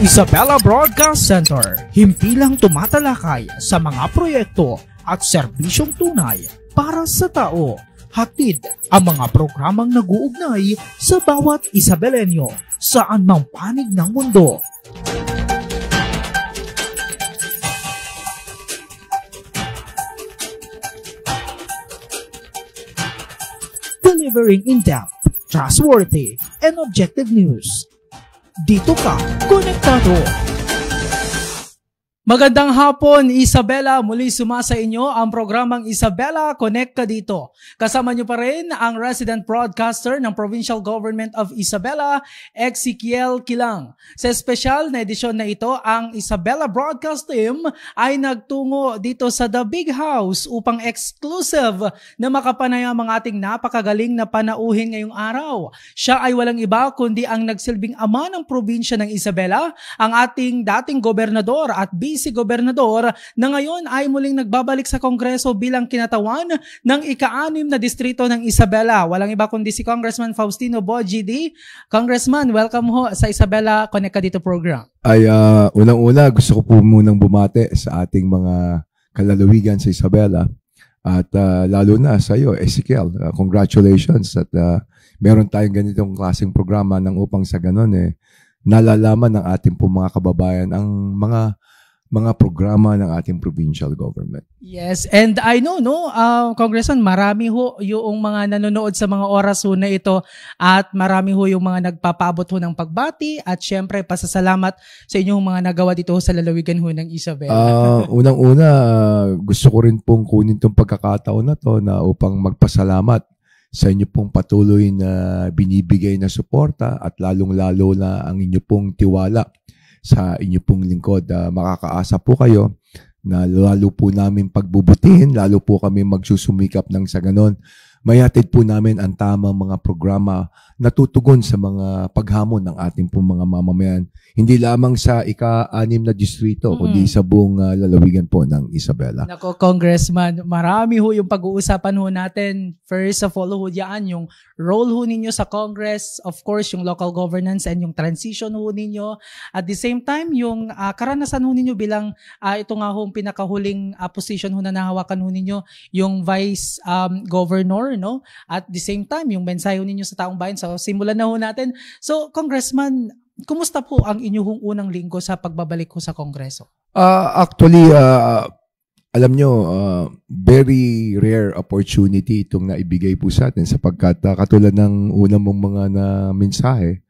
Isabela Broadcast Center, himpilang tumatalakay sa mga proyekto at serbisyong tunay para sa tao. Hatid ang mga programang nag-uugnay sa bawat Isabelenyo saan mang panig ng mundo. Delivering in-depth, trustworthy, and objective news. Dito ka, konektado. Magandang hapon, Isabela. Muli sumasa inyo ang programang Isabela Connect Ka Dito. Kasama nyo pa rin ang resident broadcaster ng Provincial Government of Isabela, Ezekiel Kilang. Sa espesyal na edisyon na ito, ang Isabela Broadcast Team ay nagtungo dito sa The Big House upang exclusive na makapanayam ang ating napakagaling na panauhin ngayong araw. Siya ay walang iba kundi ang nagsilbing ama ng probinsya ng Isabela, ang ating dating gobernador at vice gobernador na ngayon ay muling nagbabalik sa Kongreso bilang kinatawan ng ika-6 na distrito ng Isabela. Walang iba kundi si Congressman Faustino Bo GD. Congressman, welcome ho sa Isabela Connect Ka Dito program. Unang-una gusto ko po munang bumate sa ating mga kalalawigan sa Isabela at lalo na sa iyo, Ezekiel. Congratulations at meron tayong ganitong klaseng programa nang upang sa ganon nalalaman ng ating po mga kababayan ang mga programa ng ating provincial government. Yes, and I know, Congressman, marami ho yung mga nanonood sa mga oras ho na ito at marami ho yung mga nagpapaabot ho ng pagbati at syempre pasasalamat sa inyong mga nagawa dito sa lalawigan ho ng Isabela. Unang-una, gusto ko rin pong kunin itong pagkakataon na to na upang magpasalamat sa inyo pong patuloy na binibigay na suporta at lalong-lalo na ang inyo pong tiwala sa inyo pong lingkod. Makakaasa po kayo na lalo po namin pagbubutihin, lalo po kami magsusumikap ng sa ganon. Mayatid po namin ang tamang mga programa na tutugon sa mga paghamon ng ating pong mga mamamayan. Hindi lamang sa ika-6 na distrito, kundi sa buong lalawigan po ng Isabela. Nako, Congressman, marami ho yung pag-uusapan ho natin. First of all ho yan, yung role ho ninyo sa Congress, of course, yung local governance and yung transition ho ninyo. At the same time, yung karanasan ho ninyo bilang ito nga ho pinakahuling position ho na nahawakan ho ninyo, yung vice governor, no? At the same time, yung mensahe ho ninyo sa taong bayan. So, simulan na ho natin. So, Congressman, kumusta po ang inyong unang linggo sa pagbabalik ko sa Kongreso? Actually, alam nyo, very rare opportunity itong naibigay po sa atin sapagkat katulad ng unang mong mga na mensahe,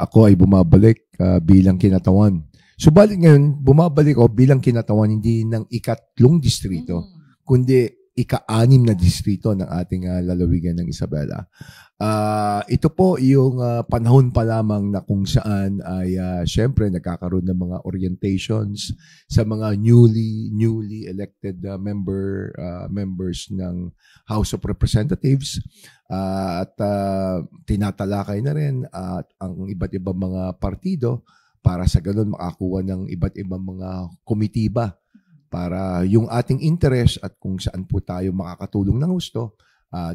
ako ay bumabalik bilang kinatawan. Subalit ngayon, bumabalik ako bilang kinatawan hindi ng ika-3 distrito, kundi ika-6 na distrito ng ating lalawigan ng Isabela. Ito po yung panahon pa lamang na kung saan ay syempre nagkakaroon ng mga orientations sa mga newly elected members ng House of Representatives at tinatalakay na rin ang iba't ibang mga partido para sa ganun makakuha ng iba't ibang mga komitiba para yung ating interest at kung saan po tayo makakatulong ng gusto,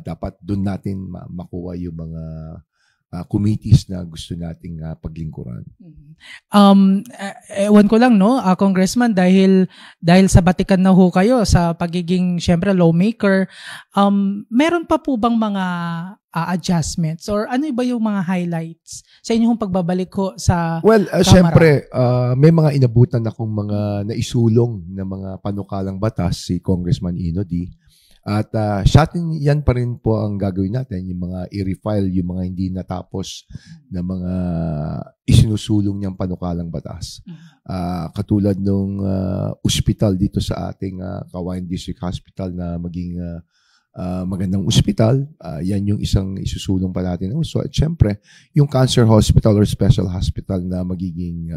dapat doon natin makuha yung mga committees na gusto nating paglingkuran. Ewan ko lang, Congressman, dahil sa batikan na ho kayo sa pagiging, syempre, lawmaker, meron pa po bang mga adjustments or ano ba yung mga highlights sa inyong pagbabalik ko sa Kamara? Syempre, may mga inabutan akong mga naisulong na mga panukalang batas si Congressman Ino D. At yan pa rin po ang gagawin natin, yung mga i-refile, yung mga hindi natapos na mga isinusulong niyang panukalang batas. Katulad nung ospital dito sa ating Kawayan District Hospital na maging magandang ospital, yan yung isang isusulong pa natin. So, at syempre, yung cancer hospital or special hospital na magiging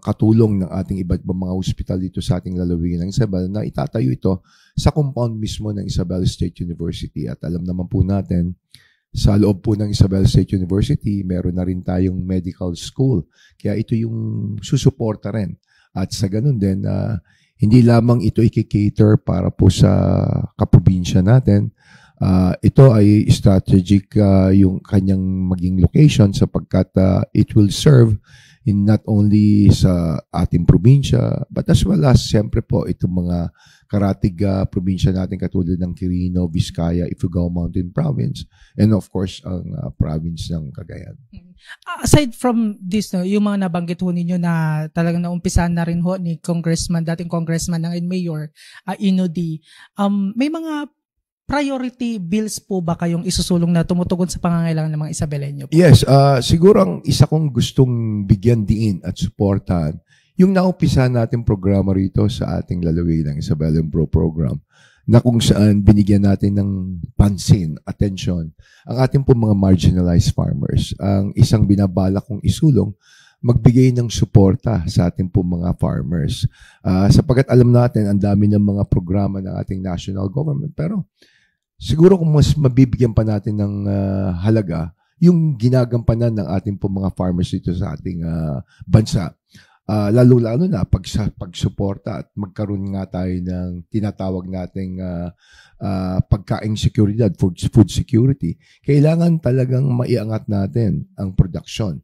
katulong ng ating iba't ibang mga hospital dito sa ating lalawigan ng Isabela na itatayo ito sa compound mismo ng Isabela State University. At alam naman po natin, sa loob po ng Isabela State University, meron na rin tayong medical school. Kaya ito yung susuporta rin. At sa ganun din, hindi lamang ito i-cater para po sa kaprobinsya natin, Ito ay strategic yung kanyang maging location sapagkat it will serve in not only sa ating probinsya, but as well as siyempre po itong mga karatig probinsya natin katulad ng Quirino, Vizcaya, Ifugao Mountain Province, and of course ang province ng Cagayan. Aside from this, no, yung mga nabanggit ho ninyo na talagang naumpisahan na rin ho ni dating congressman ng Mayor Inody, may mga priority bills po ba kayong isusulong na tumutugon sa pangangailangan ng mga Isabeleño po? Yes, siguro ang isa kong gustong bigyan diin at suportahan, yung naumpisahan natin programa rito sa ating lalawigan ng Isabela Pro Program, na kung saan binigyan natin ng pansin, atensyon, ang ating po mga marginalized farmers. Ang isang binabala kong isulong, magbigay ng suporta sa ating po mga farmers. Sapagkat alam natin, ang dami ng mga programa ng ating national government, pero siguro kung mas mabibigyan pa natin ng halaga, yung ginagampanan ng ating po mga farmers dito sa ating bansa. Lalo-lalo na pagsuporta at magkaroon nga tayo ng tinatawag nating pagkaing seguridad, food security. Kailangan talagang maiangat natin ang production.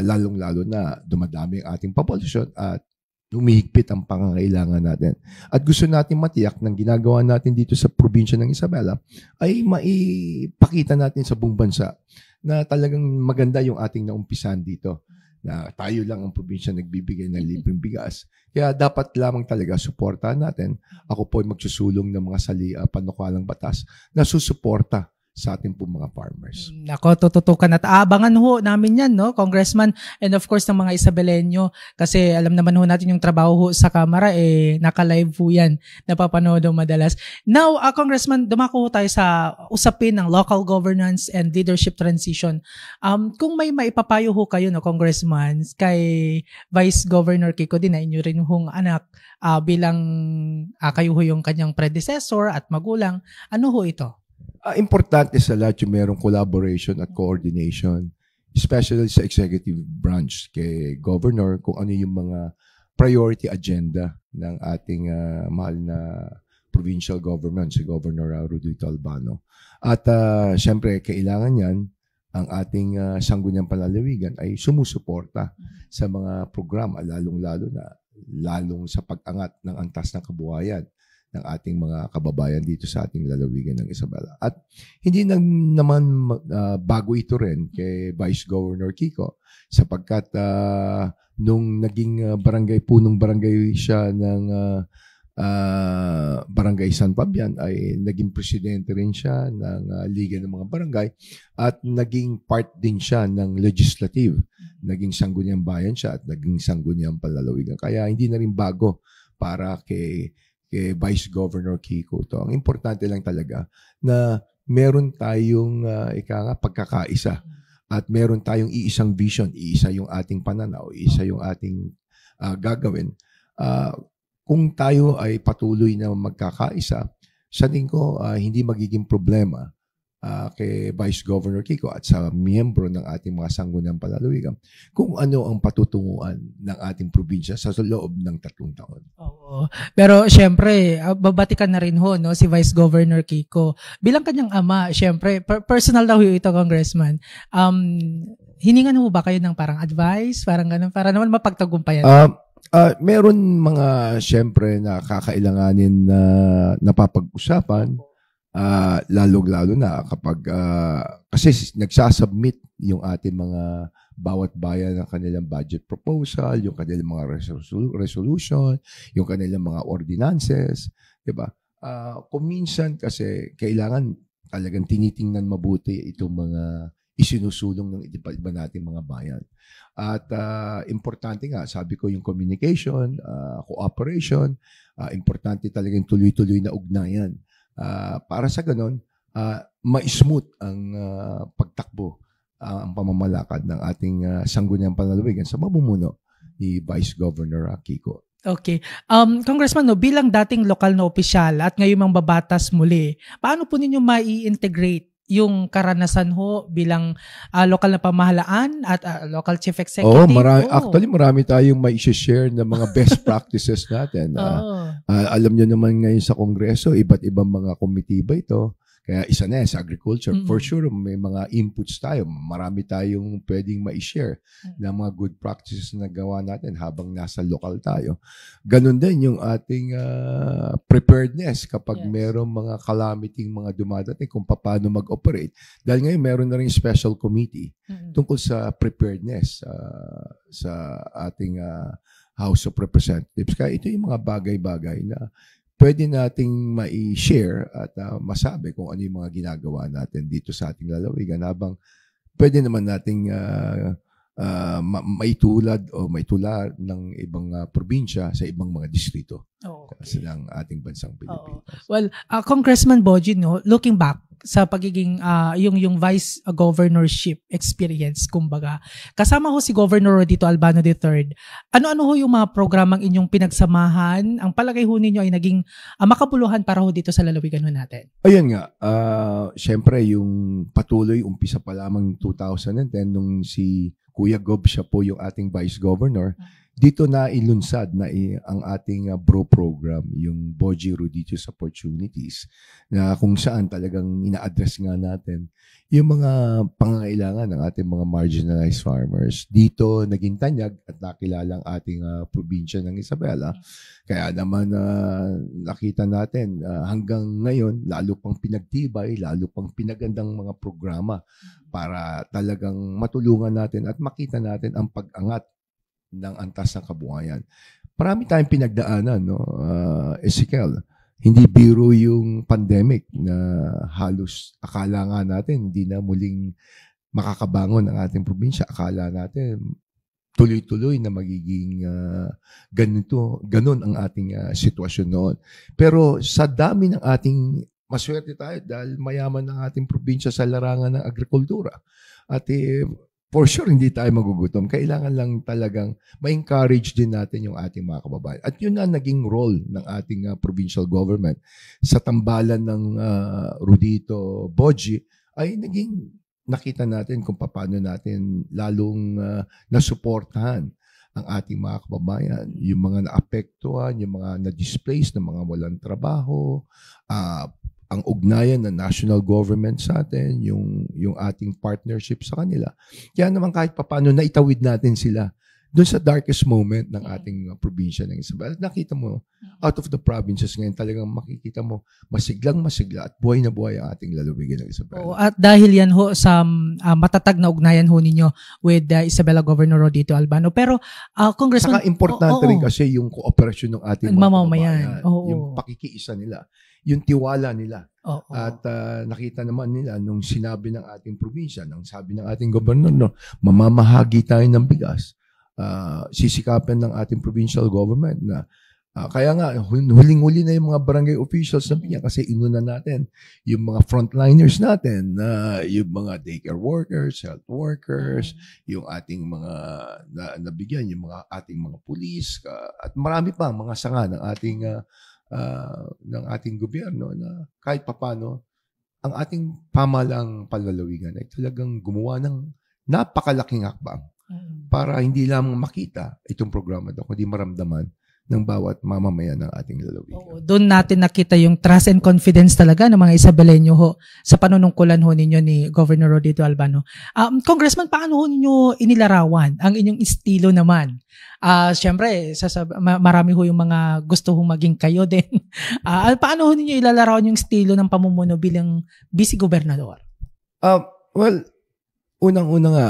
Lalong-lalo na dumadami ang ating populasyon at humihigpit ang pangangailangan natin. At gusto natin matiyak ng ginagawa natin dito sa probinsya ng Isabela ay maipakita natin sa buong bansa na talagang maganda yung ating naumpisan dito. Na tayo lang ang probinsya nagbibigay ng libreng bigas. Kaya dapat lamang talaga suportahan natin. Ako po ay magsusulong ng mga panukalang batas na susuporta sa ating po mga farmers. Nako, tututukan at abangan ho namin yan, no, Congressman, and of course ng mga Isabeleño, kasi alam naman ho natin yung trabaho ho sa Kamara, naka-live po yan, napapanood ho madalas. Now, Congressman, dumako ho tayo sa usapin ng local governance and leadership transition. Kung may maipapayo ho kayo, no, Congressman, kay Vice Governor Kiko din, na inyo rin hong anak, bilang kayo ho yung kanyang predecessor at magulang, ano ho ito? Importante sa lahat yung merong collaboration at coordination, especially sa executive branch kay governor, kung ano yung mga priority agenda ng ating mahal na provincial government, si Governor Rodito Albano. At syempre, kailangan yan, ang ating sangguniang panlalawigan ay sumusuporta sa mga programa, lalong sa pag-angat ng antas ng kabuhayan ng ating mga kababayan dito sa ating lalawigan ng Isabela. At hindi naman bago ito rin kay Vice Governor Kiko sapagkat nung naging punong barangay siya ng Barangay San Fabian ay naging presidente rin siya ng Liga ng mga Barangay at naging part din siya ng legislative. Naging sangguniang bayan siya at naging sangguniang panlalawigan. Kaya hindi na rin bago para kay Vice Governor Kiko to. Ang importante lang talaga na meron tayong pagkakaisa at meron tayong iisang vision, iisa yung ating pananaw, iisa yung ating gagawin. Kung tayo ay patuloy na magkakaisa, sa tingin ko hindi magiging problema kay Vice Governor Kiko at sa miyembro ng ating mga sangguniang panlalawigan kung ano ang patutunguhan ng ating probinsya sa loob ng 3 taon. Oo. Pero syempre, babatikan na rin ho, no, si Vice Governor Kiko. Bilang kanyang ama, syempre, personal daw ito, Congressman. Hiningan ho ba kayo ng parang advice, parang ganun, para naman mapagtagumpayan? Meron mga syempre na kakailanganin na napapag-usapan. Lalo na kapag kasi nagsasubmit yung ating mga bawat bayan ng kanilang budget proposal, yung kanilang mga resolution, yung kanilang mga ordinances, di ba? Kung minsan kasi kailangan talagang tinitingnan mabuti itong mga isinusulong ng iba nating mga bayan. At importante nga, sabi ko yung communication, cooperation, importante talaga yung tuloy-tuloy na ugnayan. Para sa ganon, ma-smooth ang pagtakbo, ang pamamalakad ng ating sangguniang panlalawigan sa mamumuno ni Vice Governor Kiko. Okay. Congressman, no, bilang dating lokal na opisyal at ngayon mang babatas muli, paano po ninyo mai-integrate yung karanasan ho bilang lokal na pamahalaan at local chief executive? Actually, marami tayong may share ng mga best practices natin. Alam nyo naman ngayon sa Kongreso, iba't ibang mga komitiba ito. Kaya isa na yan sa agriculture. Mm-mm. For sure, may mga inputs tayo. Marami tayong pwedeng ma-share na mga good practices na gawa natin habang nasa lokal tayo. Ganon din yung ating preparedness kapag merong mga calamity mga dumadating kung paano mag-operate. Dahil ngayon, meron na rin special committee tungkol sa preparedness sa ating House of Representatives. Kaya ito yung mga bagay-bagay na pwede nating ma-share at masabi kung ano yung mga ginagawa natin dito sa ating lalawigan habang pwede naman nating maitulad o maitula ng ibang probinsya sa ibang mga distrito sa ating bansang Pilipinas. Well, Congressman Bogie, no, looking back sa pagiging yung vice governorship experience, kumbaga, kasama ho si Governor Rodito Albano III. Ano-ano ho yung mga programang inyong pinagsamahan? Ang palagay ho ninyo ay naging makabuluhan para ho dito sa lalawigan ho natin? Ayan nga, syempre yung patuloy, umpisa pa lamang 2010 nung si Kuya Gob, siya po yung ating vice governor. Dito na ilunsad na ang ating BRO program, yung Bogie Rodito's Opportunities, na kung saan talagang ina-address nga natin yung mga pangangailangan ng ating mga marginalized farmers. Dito naging tanyag at nakilala ang ating probinsya ng Isabela. Kaya naman nakita natin hanggang ngayon, lalo pang pinagtibay, lalo pang pinagandang mga programa para talagang matulungan natin at makita natin ang pag-angat ng antas ng kabuhayan. Marami tayong pinagdaanan, no? Ezekiel, hindi biro yung pandemic na halos akala nga natin hindi na muling makakabangon ang ating probinsya. Akala natin tuloy-tuloy na magiging ganun ang ating sitwasyon noon. Pero sa dami ng ating maswerte tayo dahil mayaman ang ating probinsya sa larangan ng agrikultura. At for sure, hindi tayo magugutom. Kailangan lang talagang ma-encourage din natin yung ating mga kababayan. At yun na naging role ng ating provincial government sa tambalan ng Rodito Bogie ay naging nakita natin kung paano natin lalong nasuportahan ang ating mga kababayan. Yung mga naapektuhan, yung mga na-displaced, na mga walang trabaho, ang ugnayan ng national government sa atin, yung ating partnership sa kanila. Kaya naman kahit papaano naitawid natin sila doon sa darkest moment ng ating probinsya ng Isabela. Nakita mo, out of the provinces ngayon, talagang makikita mo masiglang-masigla at buhay na buhay ang ating lalawigan ng Isabela. At dahil yan ho sa matatag na ugnayan ho ninyo with Isabela Governor Rodito Albano. Pero, Congressman... Saka importante rin kasi yung kooperasyon ng ating mga kababayan. Yung pakikiisa nila. Yung tiwala nila. At nakita naman nila nung sinabi ng ating probinsya, nung sabi ng ating gobernador, no, mamamahagi tayo ng bigas. Sisikapin ng ating provincial government na kaya nga, huling-huli na yung mga barangay officials na niya kasi inuna natin yung mga frontliners natin, yung mga daycare workers, health workers, yung ating mga nabigyan, yung mga ating mga pulis, at marami pa mga sanga ng ating gobyerno na kahit papano ang ating pamalang palalawigan ay talagang gumawa ng napakalaking hakbang para hindi lang makita itong programa daw, kundi maramdaman ng bawat mamamayan ng ating lalawigan. Doon natin nakita yung trust and confidence talaga ng mga Isabeleño ho sa panunungkulan ho ninyo ni Governor Rodito Albano. Congressman, paano ho ninyo inilarawan ang inyong estilo naman? Siyempre, marami ho yung mga gusto hong maging kayo din. Paano ho ninyo ilalarawan yung estilo ng pamumuno bilang vice-gobernador? Well, unang-una nga,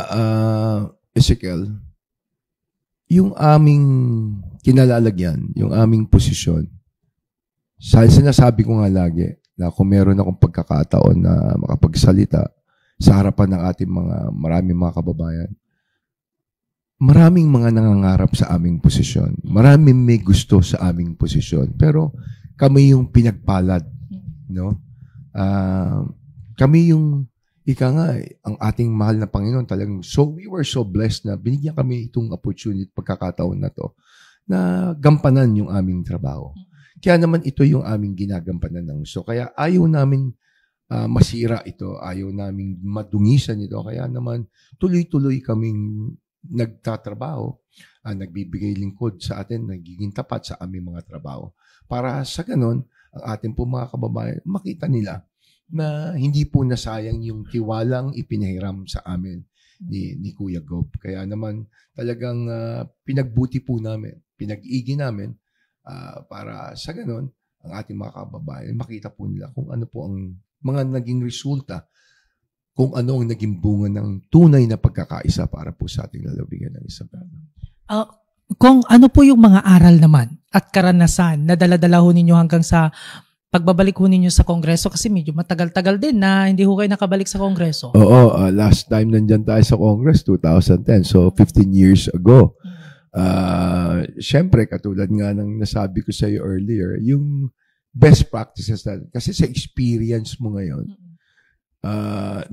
Ezekiel, yung aming kinalalagyan, yung aming posisyon, sinasabi ko nga lagi na kung meron akong pagkakataon na makapagsalita sa harapan ng ating maraming mga kababayan, maraming mga nangangarap sa aming posisyon. Maraming may gusto sa aming posisyon. Pero kami yung pinagpalad, no? Kami yung ang ating mahal na Panginoon talagang, so we were so blessed na binigyan kami itong opportunity, pagkakataon na to, na gampanan yung aming trabaho. Kaya naman ito yung aming ginagampanan ng gusto. Kaya ayaw namin masira ito, ayaw namin madungisan ito. Kaya naman tuloy-tuloy kaming nagtatrabaho, nagbibigay lingkod sa atin, nagiging tapat sa aming mga trabaho. Para sa ganon, ang ating po mga kababayan, makita nila na hindi po nasayang yung tiwalang ipinahiram sa amin ni Kuya Gob. Kaya naman talagang pinagbuti po namin, pinag-igi namin para sa ganun, ang ating mga kababayan, makita po nila kung ano po ang mga naging resulta, kung ano ang naging bunga ng tunay na pagkakaisa para po sa ating lalawigan ng Isabela. Kung ano po yung mga aral naman at karanasan na dala-dala ho ninyo hanggang sa pagbabalik ho ninyo sa Kongreso, kasi medyo matagal-tagal din na hindi ho kayo nakabalik sa Kongreso. Oo, last time nandyan tayo sa Congress, 2010. So, 15 years ago. Siyempre, katulad nga ng nasabi ko sa iyo earlier, yung best practices natin. Kasi sa experience mo ngayon,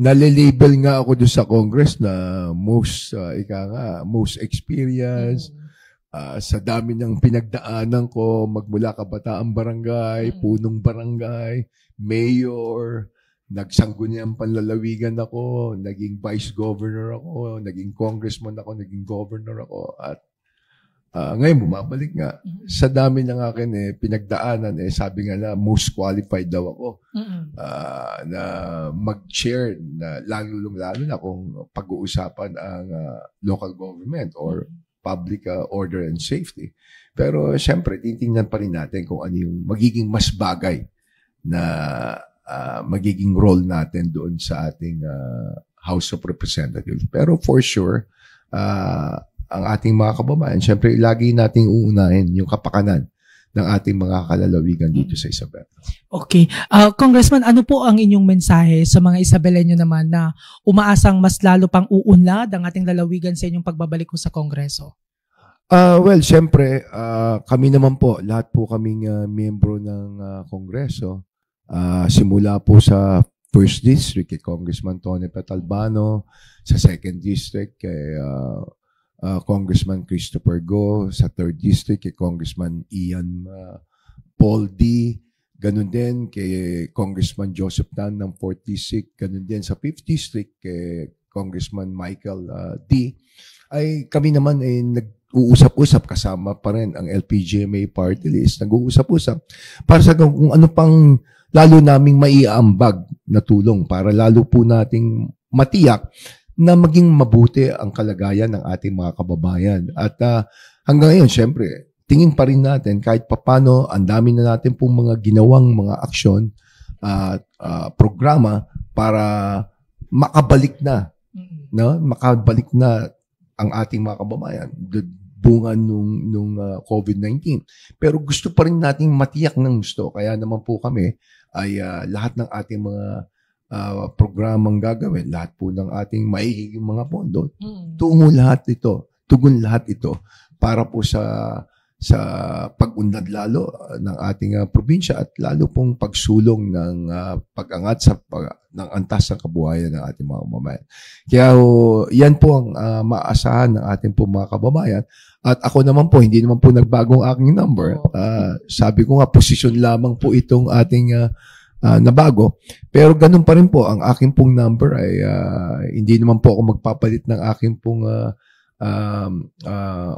nalilabel nga ako doon sa Congress na most experience. Sa dami ng pinagdaanan ko, magmula kabataang barangay, punong barangay, mayor, nagsangguniang panlalawigan ako, naging vice governor ako, naging congressman ako, naging governor ako, at ngayon bumabalik nga. Sa dami ng akin pinagdaanan, sabi nga na most qualified daw ako na mag-chair, na lalo na kung pag-uusapan ang local government or public order and safety. Pero siyempre, titingnan pa rin natin kung ano yung magiging mas bagay na magiging role natin doon sa ating House of Representatives. Pero for sure, ang ating mga kababayan, siyempre, lagi nating uunahin yung kapakanan ng ating mga kalalawigan dito sa Isabela. Okay. Congressman, ano po ang inyong mensahe sa mga Isabelenyo naman na umaasang mas lalo pang uunlad ang ating lalawigan sa inyong pagbabalik ko sa Kongreso? Well, siyempre, kami naman po, lahat po kaming miyembro ng Kongreso, simula po sa First District kay Congressman Tony Petalbano, sa Second District kay Congressman Christopher Go, sa 3rd District kay Congressman Ian Paul D. Ganun din kay Congressman Joseph Tan ng 4th District. Ganun din sa 5th District kay Congressman Michael D. Ay kami naman ay nag-uusap-usap, kasama pa rin ang LPGMA party list. Nag-uusap-usap para sa kung ano pang lalo naming maiaambag na tulong para lalo po nating matiyak na maging mabuti ang kalagayan ng ating mga kababayan. At hanggang ngayon, syempre, tingin pa rin natin kahit papano, ang dami na natin pong mga ginawang mga aksyon at programa para makabalik na, no? Makabalik na ang ating mga kababayan bunga nung COVID-19. Pero gusto pa rin nating matiyak ng gusto. Kaya naman po kami ay lahat ng ating mga programang gagawin, lahat po ng ating maihiging mga pondo, tugon lahat ito para po sa pag-unlad lalo ng ating probinsya at lalo pong pagsulong ng pag-angat ng antas ng kabuhayan ng ating mga kababayan. Kaya yan po ang maasahan ng ating po mga kababayan. At ako naman po, hindi naman po nagbagong aking number. Sabi ko nga, posisyon lamang po itong ating nabago. Pero ganun pa rin po, ang aking pong number ay hindi naman po ako magpapalit ng aking pong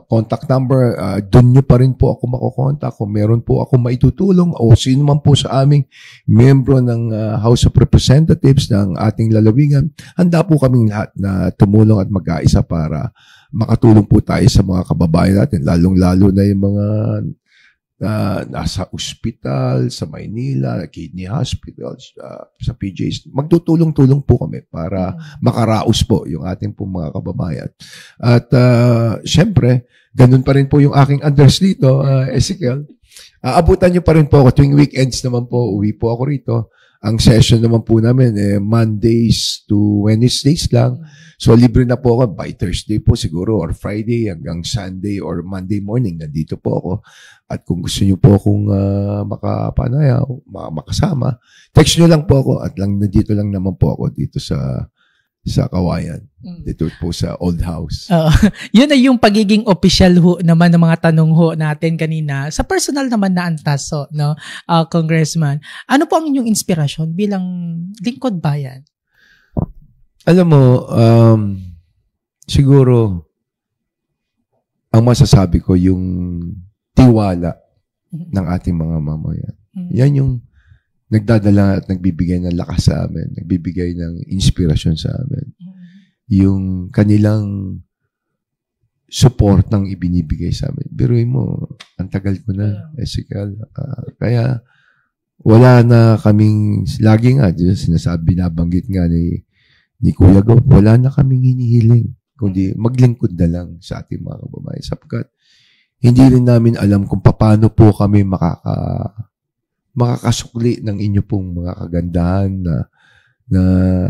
contact number. Doon nyo pa rin po ako makukontak kung meron po ako maitutulong o sino man po sa aming membro ng House of Representatives ng ating lalawigan. Handa po kaming lahat na tumulong at mag-aisa para makatulong po tayo sa mga kababayan natin, lalong-lalo na yung mga nasa ospital, sa Maynila, kidney hospitals, sa PJs. Magtutulong-tulong po kami para makaraos po yung ating po mga kababayan. At syempre, ganun pa rin po yung aking address dito, Ezekiel. Abutan nyo pa rin po ako. Tuwing weekends naman po, uwi po ako rito. Ang session naman po namin, Mondays to Wednesdays lang. So, libre na po ako by Thursday po siguro or Friday hanggang Sunday or Monday morning. Nandito po ako. At kung gusto nyo po akong makapanaya, makasama, text nyo lang po ako at nandito lang naman po ako dito sa Kawayan. Dito po sa Old House. Yun ay yung pagiging official ho naman ng mga tanong ho natin kanina. Sa personal naman na antas, no, Congressman. Ano po ang inyong inspirasyon bilang lingkod bayan? Alam mo, siguro, ang masasabi ko yung tiwala ng ating mga mamayan. Yan yung nagdadala at nagbibigay ng lakas sa amin, nagbibigay ng inspirasyon sa amin. Yung kanilang support ng ibinibigay sa amin. Biruin mo, ang tagal ko na, Ezekiel. Kaya, wala na kaming, lagi nga, sinasabi, nabanggit nga ni Kuya Go, wala na kaming hinihiling, kundi maglingkod na lang sa ating mga kababayan. Sapagkat, hindi rin namin alam kung paano po kami makakasukli ng inyo pong mga kagandahan na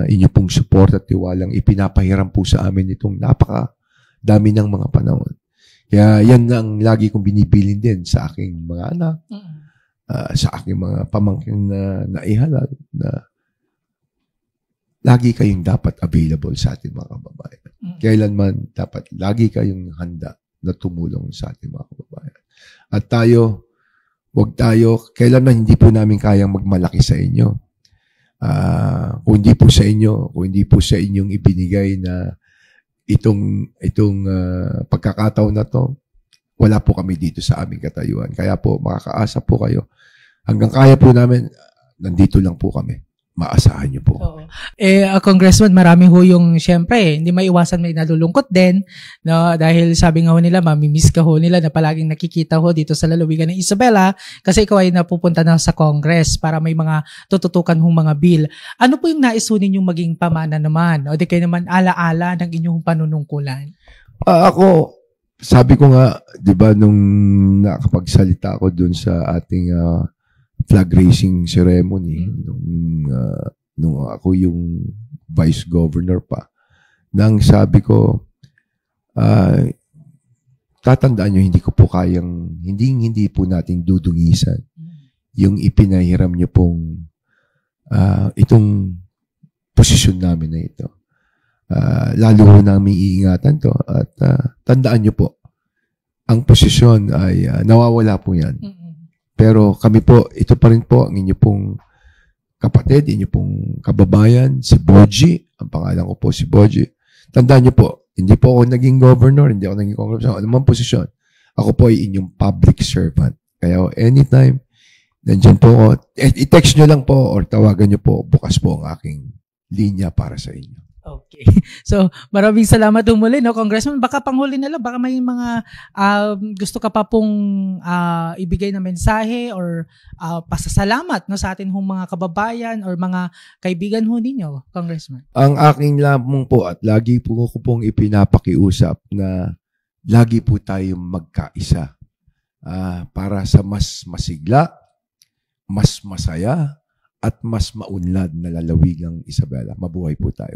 inyo pong support at tiwalang ipinapahiram po sa amin itong napakadami ng mga panahon. Kaya yan ang lagi kong binibilin din sa aking mga anak, sa aking mga pamangkin na naihalal, na lagi kayong dapat available sa ating mga kababayan. Kailanman dapat lagi kayong handa na tumulong sa ating mga kababayan. At huwag tayo, kailanman hindi po namin kayang magmalaki sa inyo. Kung hindi po sa inyo, kung hindi po sa inyong ibinigay na itong pagkakataon na to, wala po kami dito sa aming katayuan. Kaya po, makakaasa po kayo. Hanggang kaya po namin, nandito lang po kami. Maasahan niyo po. Oo. Congressman, marami ho yung, syempre, hindi maiwasan may nalulungkot din, no? Dahil sabi nga ho nila, mamimiss ka ho nila na palaging nakikita ho dito sa lalawigan ng Isabela kasi ikaw ay napupunta na sa Congress para may mga tututukan hong mga bill. Ano po yung nais ho ninyong maging pamana naman? O di kayo naman alaala ng inyong panunungkulan? Ako, sabi ko nga, di ba, nung nakapagsalita ako dun sa ating flag raising ceremony, nung ako yung vice governor pa, nang sabi ko, tatandaan nyo, hindi ko po kayang, hindi po natin dudungisan yung ipinahiram nyo pong itong posisyon namin na ito. Lalo ho namin iingatan to at tandaan nyo po, ang posisyon ay nawawala po yan. Pero kami po, ito pa rin po ang inyo pong kapatid, inyo pong kababayan, si Boji. Ang pangalan ko po si Boji. Tandaan niyo po, hindi po ako naging governor, hindi ako naging congressman, anumang posisyon. Ako po ay inyong public servant. Kaya anytime, nandiyan po ako. I-text nyo lang po or tawagan nyo po. Bukas po ang aking linya para sa inyo. Okay. So, maraming salamat muli, no, Congressman. Baka panghuli na lang, baka may mga gusto ka pa pong ibigay na mensahe or pasasalamat, no, sa atin hong mga kababayan or mga kaibigan ho ninyo, Congressman. Ang aking lamang po at lagi po ko pong ipinapakiusap na lagi po tayong magkaisa para sa mas masigla, mas masaya, at mas maunlad na lalawigang Isabela. Mabuhay po tayo.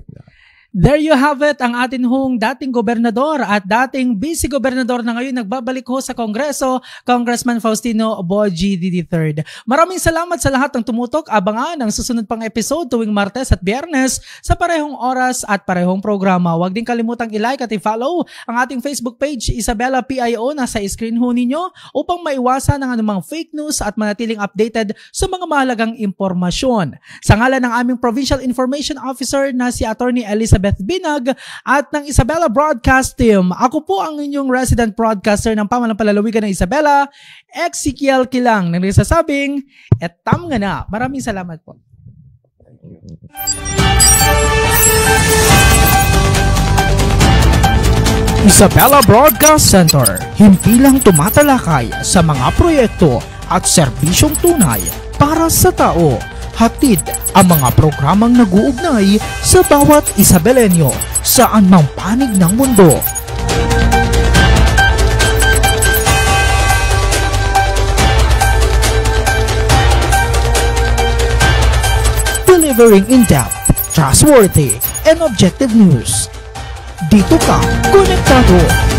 There you have it, ang atin hong dating gobernador at dating vice-gobernador na ngayon nagbabalik ho sa Kongreso, Congressman Faustino Boji III. Maraming salamat sa lahat ng tumutok. Abangan ang susunod pang episode tuwing Martes at Biyernes sa parehong oras at parehong programa. Huwag din kalimutang i-like at i-follow ang ating Facebook page, Isabela PIO, nasa screen ho ninyo upang maiwasan ang anumang fake news at manatiling updated sa mga mahalagang impormasyon. Sa ngalan ng aming Provincial Information Officer na si Attorney Elizabeth Binag at ng Isabela Broadcast Team, ako po ang inyong resident broadcaster ng Pamalampalalawigan ng Isabela, Ezekiel Kilang, nang nagsasabing, etam nga na. Maraming salamat po. Isabela Broadcast Center, hindi lang tumatalakay sa mga proyekto at serbisyong tunay para sa tao. Hatid ang mga programang nag-uugnay sa bawat Isabelenyo saan mang panig ng mundo. Delivering in-depth, trustworthy, and objective news. Dito ka, konektado.